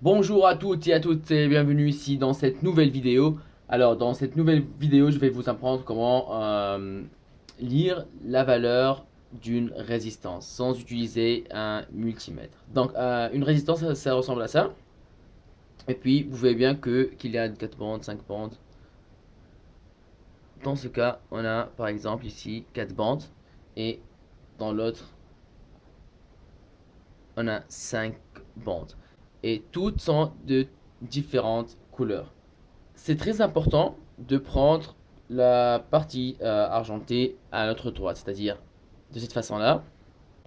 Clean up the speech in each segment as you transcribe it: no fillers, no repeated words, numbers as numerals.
Bonjour à toutes et bienvenue ici dans cette nouvelle vidéo. Alors dans cette nouvelle vidéo je vais vous apprendre comment lire la valeur d'une résistance sans utiliser un multimètre. Donc une résistance ça ressemble à ça. Et puis vous voyez bien qu'il y a 4 bandes, 5 bandes. Dans ce cas on a par exemple ici 4 bandes et dans l'autre on a 5 bandes. Et toutes sont de différentes couleurs. C'est très important de prendre la partie argentée à notre droite, c'est-à-dire de cette façon-là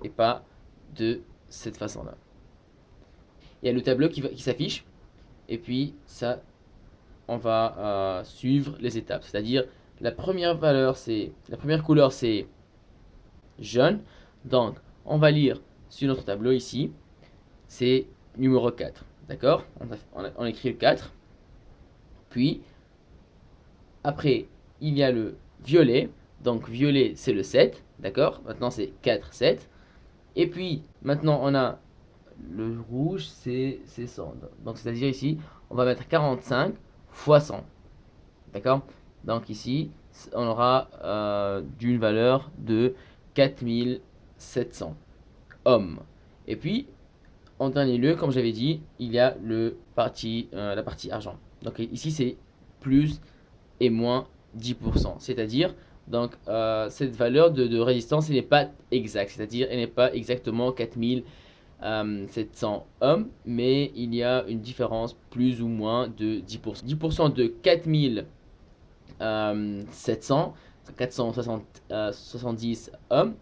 et pas de cette façon-là. Il y a le tableau qui s'affiche et puis ça, on va suivre les étapes. C'est-à-dire la première couleur c'est jaune. Donc on va lire sur notre tableau ici, c'est numéro 4. D'accord, on écrit le 4. Puis après, il y a le violet. Donc violet, c'est le 7. D'accord, maintenant c'est 4, 7. Et puis maintenant, on a le rouge, c'est 100. Donc c'est-à-dire ici, on va mettre 45 fois 100. D'accord. Donc ici, on aura d'une valeur de 4700 ohms. Et puis, en dernier lieu, comme j'avais dit, il y a la partie argent. Donc ici, c'est plus et moins 10%. C'est-à-dire, donc, cette valeur de résistance, elle n'est pas exacte. C'est-à-dire, elle n'est pas exactement 4700 ohms, mais il y a une différence plus ou moins de 10%. 10% de 4700, 470 ohms.